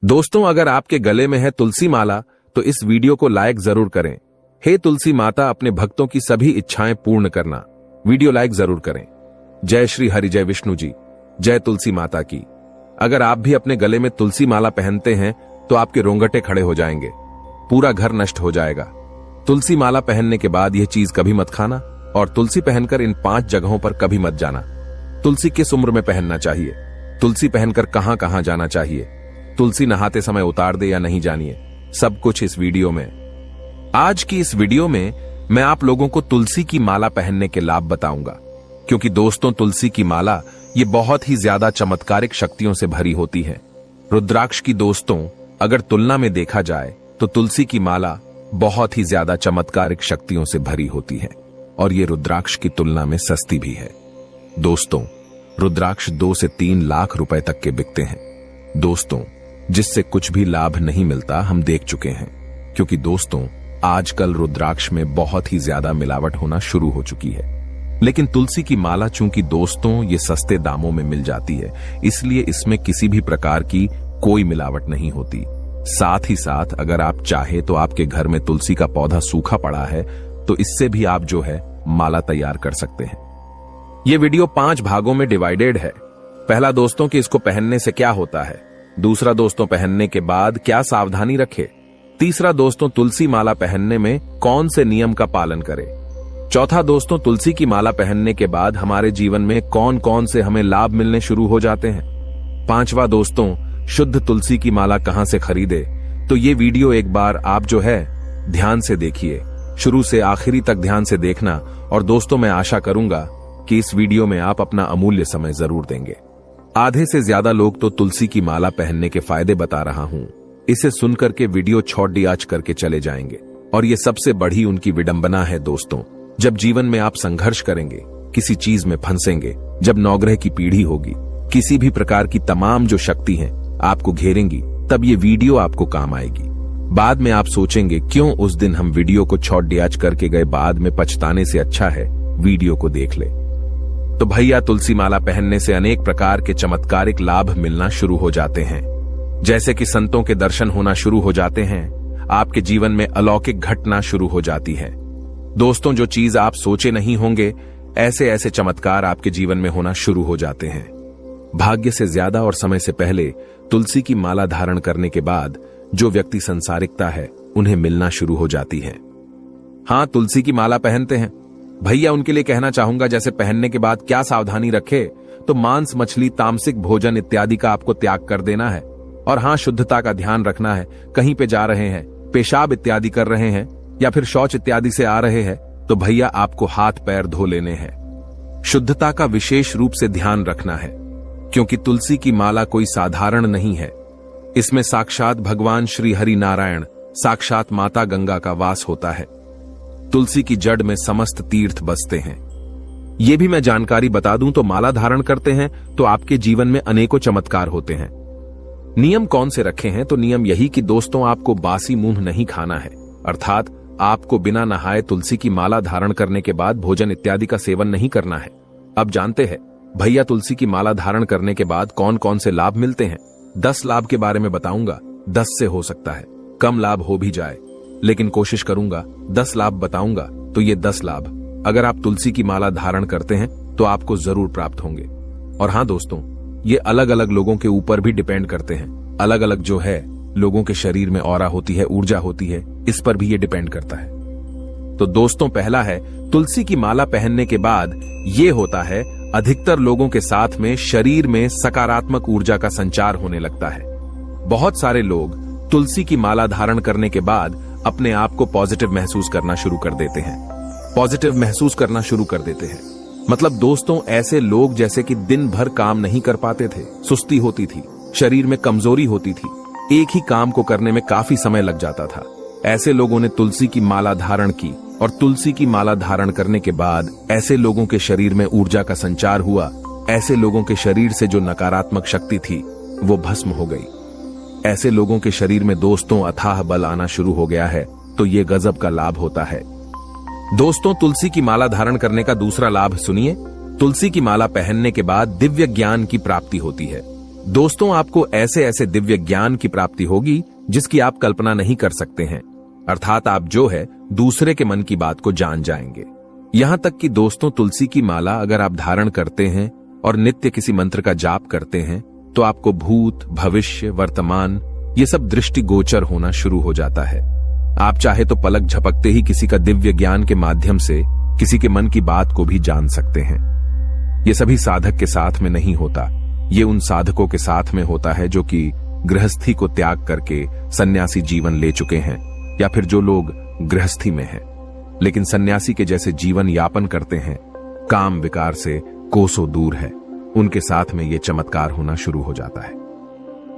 दोस्तों, अगर आपके गले में है तुलसी माला तो इस वीडियो को लाइक जरूर करें। हे तुलसी माता, अपने भक्तों की सभी इच्छाएं पूर्ण करना। वीडियो लाइक जरूर करें। जय श्री हरि, जय विष्णु जी, जय तुलसी माता की। अगर आप भी अपने गले में तुलसी माला पहनते हैं तो आपके रोंगटे खड़े हो जाएंगे, पूरा घर नष्ट हो जाएगा। तुलसी माला पहनने के बाद यह चीज कभी मत खाना और तुलसी पहनकर इन 5 जगहों पर कभी मत जाना। तुलसी किस उम्र में पहनना चाहिए, तुलसी पहनकर कहां कहां जाना चाहिए, तुलसी नहाते समय उतार दे या नहीं, जानिए सब कुछ इस वीडियो में। आज की इस वीडियो में मैं आप लोगों को तुलसी की माला पहनने के लाभ बताऊंगा, क्योंकि दोस्तों तुलसी की माला ये बहुत ही ज्यादा चमत्कारिक शक्तियों से भरी होती है। रुद्राक्ष की दोस्तों अगर तुलना में देखा जाए तो तुलसी की माला बहुत ही ज्यादा चमत्कारिक शक्तियों से भरी होती है और ये रुद्राक्ष की तुलना में सस्ती भी है। दोस्तों, रुद्राक्ष 2 से 3 लाख रुपए तक के बिकते हैं। दोस्तों, जिससे कुछ भी लाभ नहीं मिलता हम देख चुके हैं, क्योंकि दोस्तों आजकल रुद्राक्ष में बहुत ही ज्यादा मिलावट होना शुरू हो चुकी है। लेकिन तुलसी की माला चूंकि दोस्तों ये सस्ते दामों में मिल जाती है, इसलिए इसमें किसी भी प्रकार की कोई मिलावट नहीं होती। साथ ही साथ अगर आप चाहे तो आपके घर में तुलसी का पौधा सूखा पड़ा है तो इससे भी आप जो है माला तैयार कर सकते हैं। यह वीडियो 5 भागों में डिवाइडेड है। पहला दोस्तों कि इसको पहनने से क्या होता है, दूसरा दोस्तों पहनने के बाद क्या सावधानी रखे, तीसरा दोस्तों तुलसी माला पहनने में कौन से नियम का पालन करें, चौथा दोस्तों तुलसी की माला पहनने के बाद हमारे जीवन में कौन कौन से हमें लाभ मिलने शुरू हो जाते हैं, पांचवा दोस्तों शुद्ध तुलसी की माला कहां से खरीदे। तो ये वीडियो एक बार आप जो है ध्यान से देखिए, शुरू से आखिरी तक ध्यान से देखना। और दोस्तों मैं आशा करूंगा कि इस वीडियो में आप अपना अमूल्य समय जरूर देंगे। आधे से ज्यादा लोग तो तुलसी की माला पहनने के फायदे बता रहा हूं, इसे सुनकर के वीडियो छोड़ डियाच करके चले जाएंगे। और ये सबसे बड़ी उनकी विडंबना है दोस्तों। जब जीवन में आप संघर्ष करेंगे, किसी चीज में फंसेंगे, जब नौग्रह की पीढ़ी होगी, किसी भी प्रकार की तमाम जो शक्ति हैं आपको घेरेंगी, तब ये वीडियो आपको काम आएगी। बाद में आप सोचेंगे क्यों उस दिन हम वीडियो को छोड़ डियाच करके गए, बाद में पछताने से अच्छा है वीडियो को देख ले। तो भैया, तुलसी माला पहनने से अनेक प्रकार के चमत्कारिक लाभ मिलना शुरू हो जाते हैं, जैसे कि संतों के दर्शन होना शुरू हो जाते हैं, आपके जीवन में अलौकिक घटना शुरू हो जाती है। दोस्तों, जो चीज आप सोचे नहीं होंगे, ऐसे ऐसे चमत्कार आपके जीवन में होना शुरू हो जाते हैं। भाग्य से ज्यादा और समय से पहले तुलसी की माला धारण करने के बाद जो व्यक्ति संसारिकता है उन्हें मिलना शुरू हो जाती है। हाँ, तुलसी की माला पहनते हैं भैया, उनके लिए कहना चाहूंगा जैसे पहनने के बाद क्या सावधानी रखे, तो मांस, मछली, तामसिक भोजन इत्यादि का आपको त्याग कर देना है। और हाँ, शुद्धता का ध्यान रखना है। कहीं पे जा रहे हैं, पेशाब इत्यादि कर रहे हैं या फिर शौच इत्यादि से आ रहे हैं तो भैया आपको हाथ पैर धो लेने हैं। शुद्धता का विशेष रूप से ध्यान रखना है, क्योंकि तुलसी की माला कोई साधारण नहीं है। इसमें साक्षात भगवान श्री हरि नारायण, साक्षात माता गंगा का वास होता है। तुलसी की जड़ में समस्त तीर्थ बसते हैं। यह भी मैं जानकारी बता दूं तो माला धारण करते हैं तो आपके जीवन में अनेकों चमत्कार होते हैं। नियम कौन से रखे हैं, तो नियम यही कि दोस्तों आपको बासी मुंह नहीं खाना है, अर्थात आपको बिना नहाए तुलसी की माला धारण करने के बाद भोजन इत्यादि का सेवन नहीं करना है। अब जानते हैं भैया तुलसी की माला धारण करने के बाद कौन कौन से लाभ मिलते हैं। 10 लाभ के बारे में बताऊंगा। 10 से हो सकता है कम लाभ हो भी जाए, लेकिन कोशिश करूंगा 10 लाभ बताऊंगा। तो ये 10 लाभ अगर आप तुलसी की माला धारण करते हैं तो आपको जरूर प्राप्त होंगे। और हाँ दोस्तों, ये अलग अलग लोगों के ऊपर भी डिपेंड करते हैं। अलग अलग जो है लोगों के शरीर में ऑरा होती है, ऊर्जा होती है, इस पर भी ये डिपेंड करता है। तो दोस्तों पहला है, तुलसी की माला पहनने के बाद ये होता है, अधिकतर लोगों के साथ में शरीर में सकारात्मक ऊर्जा का संचार होने लगता है। बहुत सारे लोग तुलसी की माला धारण करने के बाद अपने आप को पॉजिटिव महसूस करना शुरू कर देते हैं। पॉजिटिव महसूस करना शुरू कर देते हैं मतलब दोस्तों ऐसे लोग जैसे कि दिन भर काम नहीं कर पाते थे, सुस्ती होती थी, शरीर में कमजोरी होती थी, एक ही काम को करने में काफी समय लग जाता था, ऐसे लोगों ने तुलसी की माला धारण की और तुलसी की माला धारण करने के बाद ऐसे लोगों के शरीर में ऊर्जा का संचार हुआ। ऐसे लोगों के शरीर से जो नकारात्मक शक्ति थी वो भस्म हो गई। ऐसे लोगों के शरीर में दोस्तों अथाह बल आना शुरू हो गया है। तो ये गजब का लाभ होता है। दोस्तों, तुलसी की माला धारण करने का दूसरा लाभ सुनिए। तुलसी की माला पहनने के बाद दिव्य ज्ञान की प्राप्ति होती है। दोस्तों, आपको ऐसे ऐसे दिव्य ज्ञान की प्राप्ति होगी जिसकी आप कल्पना नहीं कर सकते हैं। अर्थात आप जो है दूसरे के मन की बात को जान जाएंगे। यहां तक कि दोस्तों, तुलसी की माला अगर आप धारण करते हैं और नित्य किसी मंत्र का जाप करते हैं तो आपको भूत, भविष्य, वर्तमान ये सब दृष्टि गोचर होना शुरू हो जाता है। आप चाहे तो पलक झपकते ही किसी का दिव्य ज्ञान के माध्यम से किसी के मन की बात को भी जान सकते हैं। ये सभी साधक के साथ में नहीं होता, ये उन साधकों के साथ में होता है जो कि गृहस्थी को त्याग करके सन्यासी जीवन ले चुके हैं, या फिर जो लोग गृहस्थी में हैं लेकिन सन्यासी के जैसे जीवन यापन करते हैं, काम विकार से कोसों दूर है, उनके साथ में ये चमत्कार होना शुरू हो जाता है।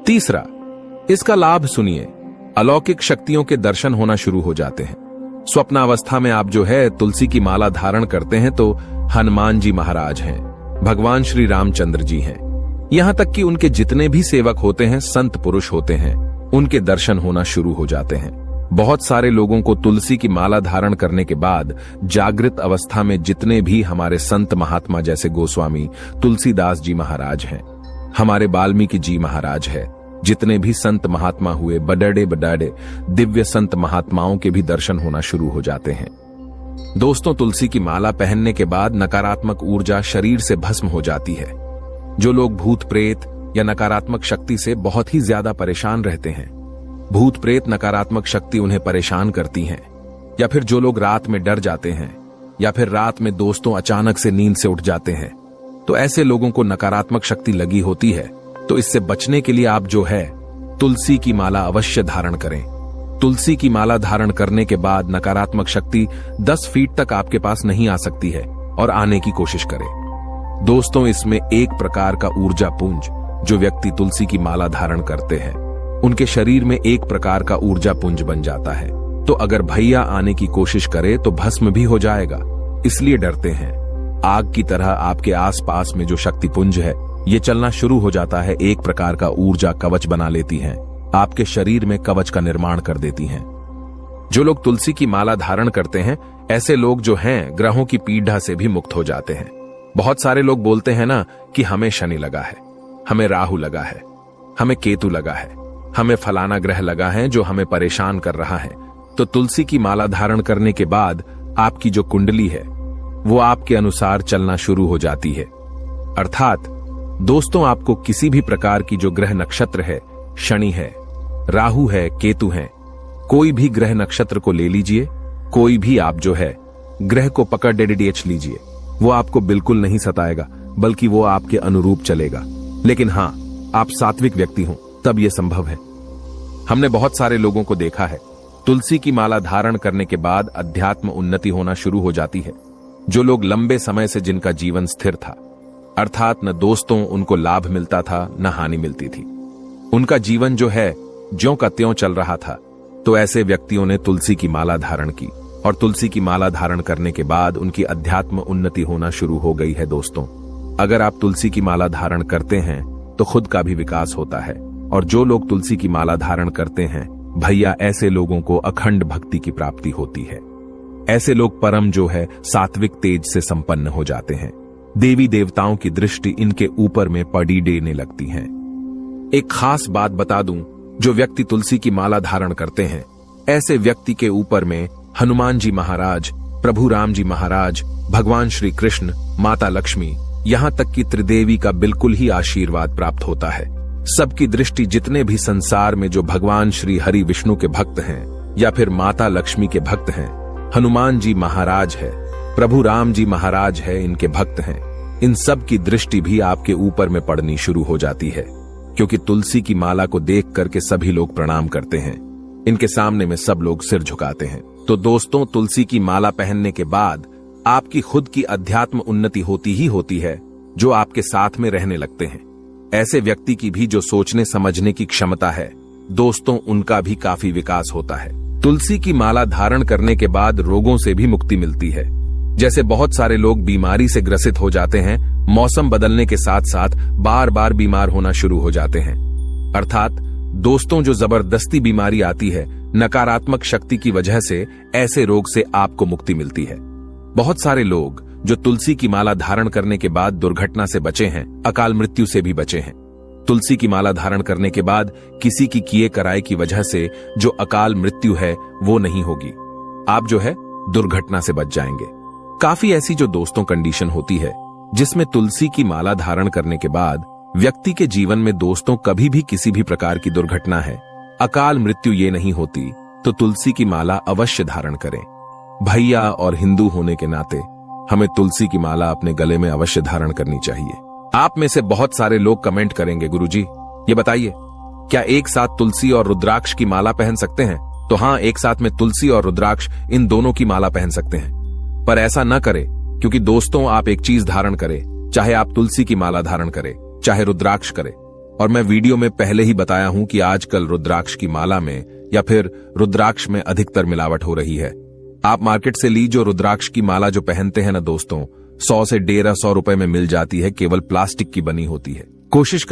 तीसरा, इसका लाभ सुनिए। अलौकिक शक्तियों के दर्शन होना शुरू हो जाते हैं। स्वप्नावस्था में आप जो है तुलसी की माला धारण करते हैं तो हनुमान जी महाराज हैं, भगवान श्री रामचंद्र जी हैं, यहां तक कि उनके जितने भी सेवक होते हैं, संत पुरुष होते हैं, उनके दर्शन होना शुरू हो जाते हैं। बहुत सारे लोगों को तुलसी की माला धारण करने के बाद जागृत अवस्था में जितने भी हमारे संत महात्मा जैसे गोस्वामी तुलसीदास जी महाराज हैं, हमारे वाल्मीकि जी महाराज है, जितने भी संत महात्मा हुए, बड़े बड़े दिव्य संत महात्माओं के भी दर्शन होना शुरू हो जाते हैं। दोस्तों, तुलसी की माला पहनने के बाद नकारात्मक ऊर्जा शरीर से भस्म हो जाती है। जो लोग भूत प्रेत या नकारात्मक शक्ति से बहुत ही ज्यादा परेशान रहते हैं, भूत प्रेत नकारात्मक शक्ति उन्हें परेशान करती हैं, या फिर जो लोग रात में डर जाते हैं, या फिर रात में दोस्तों अचानक से नींद से उठ जाते हैं, तो ऐसे लोगों को नकारात्मक शक्ति लगी होती है। तो इससे बचने के लिए आप जो है तुलसी की माला अवश्य धारण करें। तुलसी की माला धारण करने के बाद नकारात्मक शक्ति 10 फीट तक आपके पास नहीं आ सकती है और आने की कोशिश करें। दोस्तों, इसमें एक प्रकार का ऊर्जा पुंज जो व्यक्ति तुलसी की माला धारण करते हैं, उनके शरीर में एक प्रकार का ऊर्जा पुंज बन जाता है। तो अगर भैया आने की कोशिश करे तो भस्म भी हो जाएगा, इसलिए डरते हैं। आग की तरह आपके आसपास में जो शक्ति पुंज है, ये चलना शुरू हो जाता है, एक प्रकार का ऊर्जा कवच बना लेती हैं, आपके शरीर में कवच का निर्माण कर देती हैं। जो लोग तुलसी की माला धारण करते हैं, ऐसे लोग जो हैं ग्रहों की पीड़ा से भी मुक्त हो जाते हैं। बहुत सारे लोग बोलते हैं ना कि हमें शनि लगा है, हमें राहु लगा है, हमें केतु लगा है, हमें फलाना ग्रह लगा है जो हमें परेशान कर रहा है। तो तुलसी की माला धारण करने के बाद आपकी जो कुंडली है वो आपके अनुसार चलना शुरू हो जाती है। अर्थात दोस्तों, आपको किसी भी प्रकार की जो ग्रह नक्षत्र है, शनि है, राहु है, केतु है, कोई भी ग्रह नक्षत्र को ले लीजिए, कोई भी आप जो है ग्रह को पकड़ DDH लीजिए, वो आपको बिल्कुल नहीं सताएगा, बल्कि वो आपके अनुरूप चलेगा। लेकिन हां, आप सात्विक व्यक्ति हो तब यह संभव है। हमने बहुत सारे लोगों को देखा है, तुलसी की माला धारण करने के बाद अध्यात्म उन्नति होना शुरू हो जाती है। जो लोग लंबे समय से जिनका जीवन स्थिर था, अर्थात न दोस्तों उनको लाभ मिलता था न हानि मिलती थी, उनका जीवन जो है ज्यों का त्यों चल रहा था, तो ऐसे व्यक्तियों ने तुलसी की माला धारण की और तुलसी की माला धारण करने के बाद उनकी अध्यात्म उन्नति होना शुरू हो गई है। दोस्तों, अगर आप तुलसी की माला धारण करते हैं तो खुद का भी विकास होता है, और जो लोग तुलसी की माला धारण करते हैं भैया, ऐसे लोगों को अखंड भक्ति की प्राप्ति होती है। ऐसे लोग परम जो है सात्विक तेज से संपन्न हो जाते हैं। देवी देवताओं की दृष्टि इनके ऊपर में पड़ी देने लगती है। एक खास बात बता दूं, जो व्यक्ति तुलसी की माला धारण करते हैं, ऐसे व्यक्ति के ऊपर में हनुमान जी महाराज, प्रभु राम जी महाराज, भगवान श्री कृष्ण, माता लक्ष्मी, यहां तक कि त्रिदेवी का बिल्कुल ही आशीर्वाद प्राप्त होता है। सबकी दृष्टि जितने भी संसार में जो भगवान श्री हरि विष्णु के भक्त हैं या फिर माता लक्ष्मी के भक्त हैं, हनुमान जी महाराज है, प्रभु राम जी महाराज है, इनके भक्त हैं, इन सब की दृष्टि भी आपके ऊपर में पड़नी शुरू हो जाती है, क्योंकि तुलसी की माला को देख करके सभी लोग प्रणाम करते हैं, इनके सामने में सब लोग सिर झुकाते हैं। तो दोस्तों, तुलसी की माला पहनने के बाद आपकी खुद की अध्यात्म उन्नति होती ही होती है, जो आपके साथ में रहने लगते हैं। ऐसे व्यक्ति की भी जो सोचने समझने की क्षमता है, दोस्तों उनका भी काफी विकास होता है। तुलसी की माला धारण करने के बाद रोगों से भी मुक्ति मिलती है। जैसे बहुत सारे लोग बीमारी से ग्रसित हो जाते हैं, मौसम बदलने के साथ साथ बार बार बीमार होना शुरू हो जाते हैं। अर्थात दोस्तों, जो जबरदस्ती बीमारी आती है नकारात्मक शक्ति की वजह से, ऐसे रोग से आपको मुक्ति मिलती है। बहुत सारे लोग जो तुलसी की माला धारण करने के बाद दुर्घटना से बचे हैं, अकाल मृत्यु से भी बचे हैं। तुलसी की माला धारण करने के बाद किसी की किए कराए की वजह से जो अकाल मृत्यु है वो नहीं होगी। आप जो है दुर्घटना से बच जाएंगे। काफी ऐसी जो दोस्तों कंडीशन होती है जिसमें तुलसी की माला धारण करने के बाद व्यक्ति के जीवन में दोस्तों कभी भी किसी भी प्रकार की दुर्घटना है, अकाल मृत्यु ये नहीं होती, तो तुलसी की माला अवश्य धारण करें। भैया और हिंदू होने के नाते हमें तुलसी की माला अपने गले में अवश्य धारण करनी चाहिए। आप में से बहुत सारे लोग कमेंट करेंगे, गुरुजी ये बताइए क्या एक साथ तुलसी और रुद्राक्ष की माला पहन सकते हैं? तो हाँ, एक साथ में तुलसी और रुद्राक्ष इन दोनों की माला पहन सकते हैं, पर ऐसा न करें, क्योंकि दोस्तों आप एक चीज धारण करें, चाहे आप तुलसी की माला धारण करें चाहे रुद्राक्ष करें। और मैं वीडियो में पहले ही बताया हूं कि आजकल रुद्राक्ष की माला में या फिर रुद्राक्ष में अधिकतर मिलावट हो रही है। आप मार्केट से ली जो रुद्राक्ष की माला जो पहनते हैं ना दोस्तों, 100 से 150 रुपए में मिल जाती है, केवल प्लास्टिक की बनी होती है। कोशिश